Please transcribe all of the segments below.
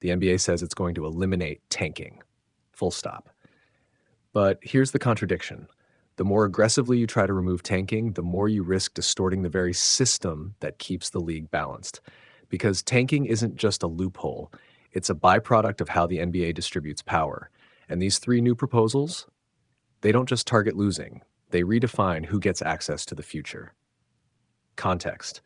The NBA says it's going to eliminate tanking. Full stop. But here's the contradiction. The more aggressively you try to remove tanking, the more you risk distorting the very system that keeps the league balanced. Because tanking isn't just a loophole, it's a byproduct of how the NBA distributes power. And these three new proposals, they don't just target losing, they redefine who gets access to the future. Context.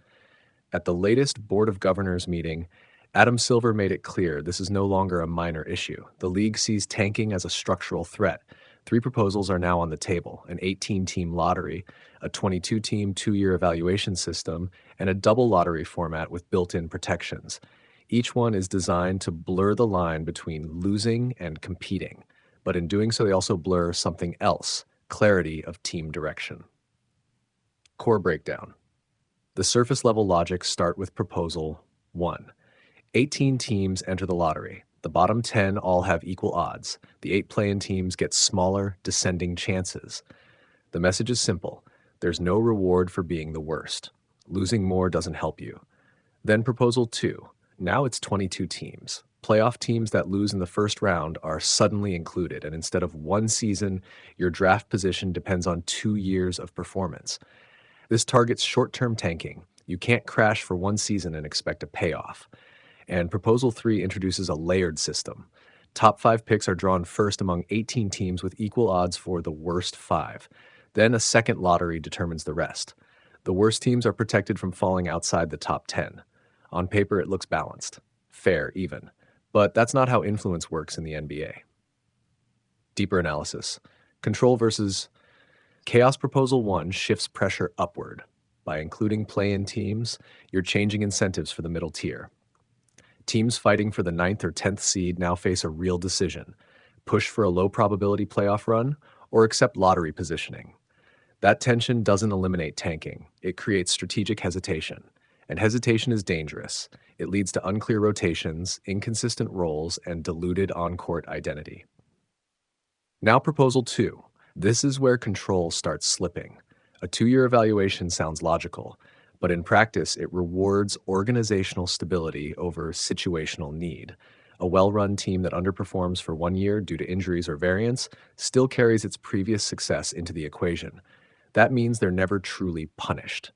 At the latest Board of Governors meeting, Adam Silver made it clear this is no longer a minor issue. The league sees tanking as a structural threat. Three proposals are now on the table: an 18-team lottery, a 22-team two-year evaluation system, and a double lottery format with built-in protections. Each one is designed to blur the line between losing and competing, but in doing so they also blur something else: clarity of team direction. Core breakdown. The surface-level logics start with Proposal 1. 18 teams enter the lottery. The bottom 10 all have equal odds. The 8 play-in teams get smaller, descending chances. The message is simple. There's no reward for being the worst. Losing more doesn't help you. Then Proposal 2. Now it's 22 teams. Playoff teams that lose in the first round are suddenly included, and instead of one season, your draft position depends on 2 years of performance. This targets short-term tanking. You can't crash for one season and expect a payoff. And Proposal 3 introduces a layered system. Top 5 picks are drawn first among 18 teams with equal odds for the worst 5. Then a second lottery determines the rest. The worst teams are protected from falling outside the top 10. On paper, it looks balanced, fair, even. But that's not how influence works in the NBA. Deeper analysis. Control versus Chaos. Proposal 1 shifts pressure upward. By including play-in teams, you're changing incentives for the middle tier. Teams fighting for the 9th or 10th seed now face a real decision: push for a low-probability playoff run or accept lottery positioning. That tension doesn't eliminate tanking. It creates strategic hesitation. And hesitation is dangerous. It leads to unclear rotations, inconsistent roles, and diluted on-court identity. Now Proposal 2. This is where control starts slipping. A 2-year evaluation sounds logical, but in practice it rewards organizational stability over situational need. A well-run team that underperforms for 1 year due to injuries or variance still carries its previous success into the equation. That means they're never truly punished.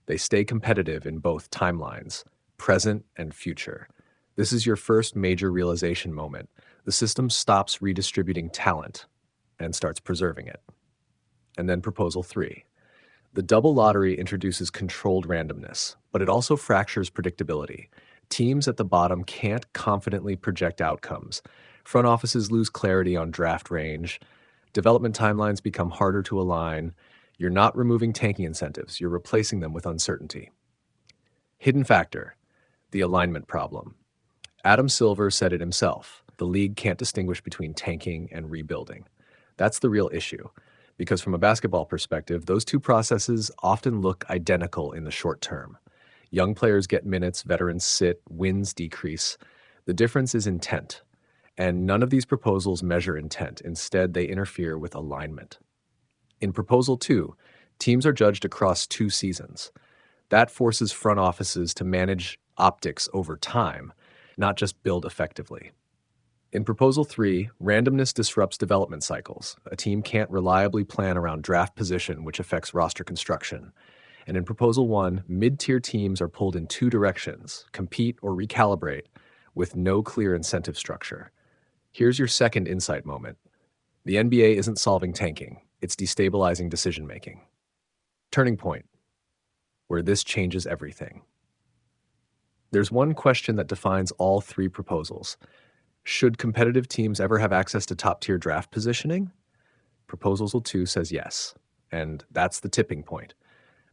They stay competitive in both timelines, present and future. This is your first major realization moment. The system stops redistributing talent and starts preserving it. And then Proposal 3. The double lottery introduces controlled randomness, but it also fractures predictability. Teams at the bottom can't confidently project outcomes. Front offices lose clarity on draft range. Development timelines become harder to align. You're not removing tanking incentives, you're replacing them with uncertainty. Hidden factor: the alignment problem. Adam Silver said it himself. The league can't distinguish between tanking and rebuilding. That's the real issue, because from a basketball perspective, those two processes often look identical in the short term. Young players get minutes, veterans sit, wins decrease. The difference is intent, and none of these proposals measure intent. Instead, they interfere with alignment. In Proposal 2, teams are judged across 2 seasons. That forces front offices to manage optics over time, not just build effectively. In Proposal 3, randomness disrupts development cycles. A team can't reliably plan around draft position, which affects roster construction. And in Proposal 1, mid-tier teams are pulled in 2 directions: compete or recalibrate, with no clear incentive structure. Here's your second insight moment. The NBA isn't solving tanking, it's destabilizing decision-making. Turning point, where this changes everything. There's one question that defines all 3 proposals. Should competitive teams ever have access to top-tier draft positioning? Proposal 2 says yes, and that's the tipping point.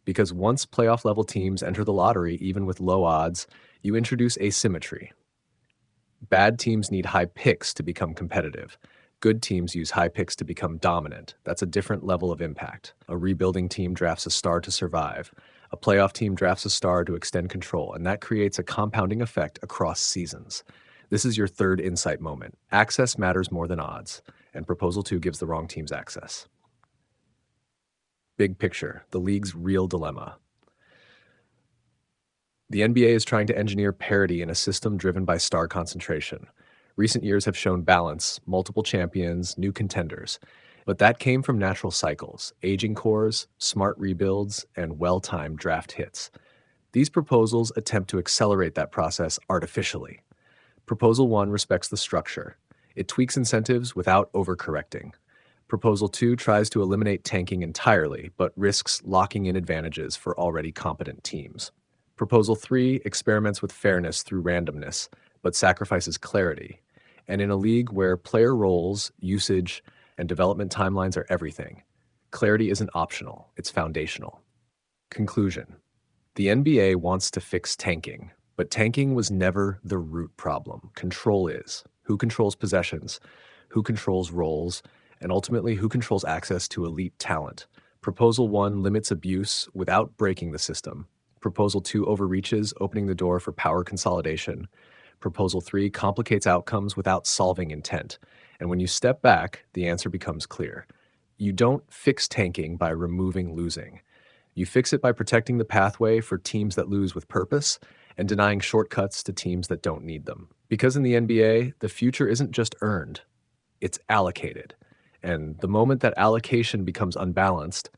Because once playoff-level teams enter the lottery, even with low odds, you introduce asymmetry. Bad teams need high picks to become competitive. Good teams use high picks to become dominant. That's a different level of impact. A rebuilding team drafts a star to survive. A playoff team drafts a star to extend control, and that creates a compounding effect across seasons. This is your third insight moment. Access matters more than odds, and Proposal 2 gives the wrong teams access. Big picture, the league's real dilemma. The NBA is trying to engineer parity in a system driven by star concentration. Recent years have shown balance, multiple champions, new contenders. But that came from natural cycles, aging cores, smart rebuilds, and well timed draft hits. These proposals attempt to accelerate that process artificially. Proposal 1 respects the structure. It tweaks incentives without overcorrecting. Proposal 2 tries to eliminate tanking entirely, but risks locking in advantages for already competent teams. Proposal 3 experiments with fairness through randomness, but sacrifices clarity. And in a league where player roles, usage, and development timelines are everything, clarity isn't optional, it's foundational. Conclusion: the NBA wants to fix tanking, but tanking was never the root problem. Control is. Who controls possessions? Who controls roles? And ultimately, who controls access to elite talent? Proposal 1 limits abuse without breaking the system. Proposal 2 overreaches, opening the door for power consolidation. Proposal 3 complicates outcomes without solving intent. And when you step back, the answer becomes clear. You don't fix tanking by removing losing. You fix it by protecting the pathway for teams that lose with purpose and denying shortcuts to teams that don't need them. Because in the NBA, the future isn't just earned, it's allocated. And the moment that allocation becomes unbalanced,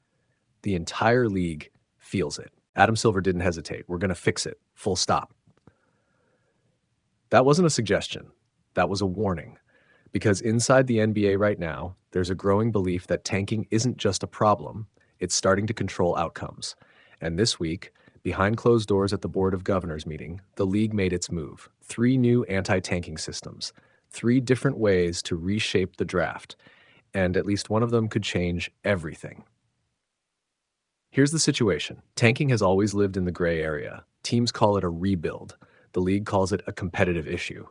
the entire league feels it. Adam Silver didn't hesitate. We're going to fix it. Full stop. That wasn't a suggestion. That was a warning. Because inside the NBA right now, there's a growing belief that tanking isn't just a problem, it's starting to control outcomes. And this week, behind closed doors at the Board of Governors meeting, the league made its move. 3 new anti-tanking systems. 3 different ways to reshape the draft. And at least one of them could change everything. Here's the situation. Tanking has always lived in the gray area. Teams call it a rebuild. The league calls it a competitive issue.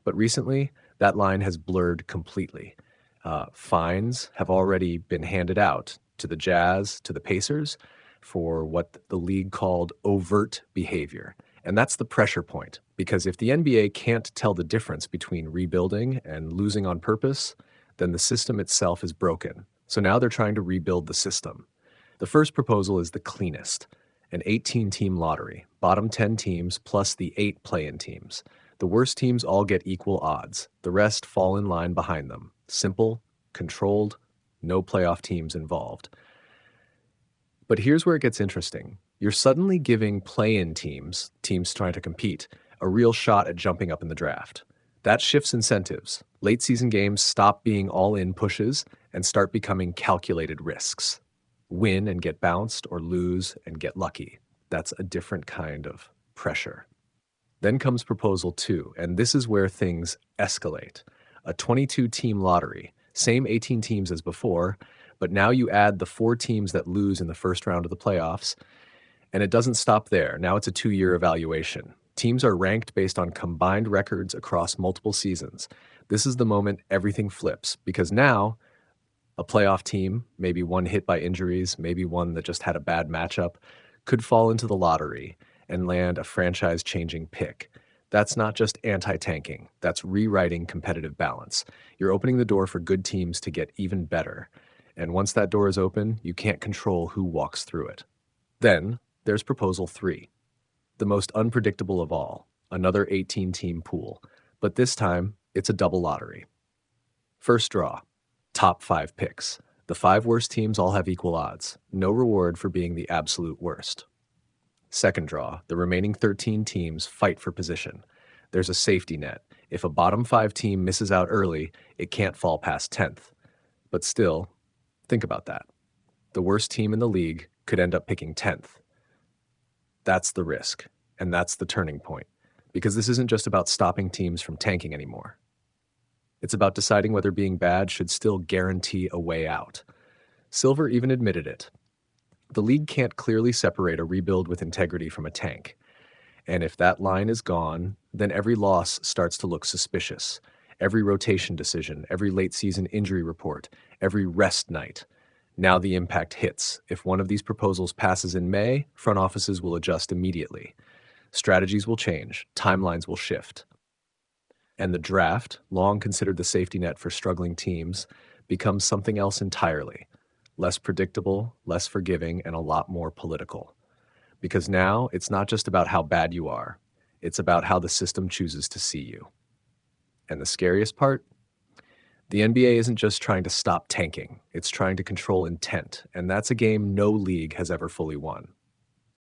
But recently, that line has blurred completely. Fines have already been handed out to the Jazz, to the Pacers, for what the league called overt behavior. And that's the pressure point, because if the NBA can't tell the difference between rebuilding and losing on purpose, then the system itself is broken. So now they're trying to rebuild the system. The first proposal is the cleanest, an 18-team lottery, bottom 10 teams plus the 8 play-in teams. The worst teams all get equal odds. The rest fall in line behind them. Simple, controlled, no playoff teams involved. But here's where it gets interesting. You're suddenly giving play-in teams trying to compete, a real shot at jumping up in the draft. That shifts incentives. Late season games stop being all-in pushes and start becoming calculated risks. Win and get bounced, or lose and get lucky. That's a different kind of pressure. Then comes Proposal 2, and this is where things escalate. A 22-team lottery, same 18 teams as before, but now you add the 4 teams that lose in the first round of the playoffs, and it doesn't stop there. Now it's a 2-year evaluation. Teams are ranked based on combined records across multiple seasons. This is the moment everything flips, because now a playoff team, maybe one hit by injuries, maybe one that just had a bad matchup, could fall into the lottery and land a franchise-changing pick. That's not just anti-tanking. That's rewriting competitive balance. You're opening the door for good teams to get even better. And once that door is open, you can't control who walks through it. Then there's Proposal 3, the most unpredictable of all, another 18-team pool. But this time, it's a double lottery. First draw. Top 5 picks. The 5 worst teams all have equal odds. No reward for being the absolute worst. Second draw. The remaining 13 teams fight for position. There's a safety net. If a bottom 5 team misses out early, it can't fall past 10th. But still, think about that. The worst team in the league could end up picking 10th. That's the risk, and that's the turning point. Because this isn't just about stopping teams from tanking anymore. It's about deciding whether being bad should still guarantee a way out. Silver even admitted it. The league can't clearly separate a rebuild with integrity from a tank. And if that line is gone, then every loss starts to look suspicious. Every rotation decision, every late season injury report, every rest night. Now the impact hits. If one of these proposals passes in May, front offices will adjust immediately. Strategies will change, timelines will shift. And the draft, long considered the safety net for struggling teams, becomes something else entirely. Less predictable, less forgiving, and a lot more political. because now it's not just about how bad you are, it's about how the system chooses to see you. And the scariest part? The NBA isn't just trying to stop tanking, it's trying to control intent, and that's a game no league has ever fully won.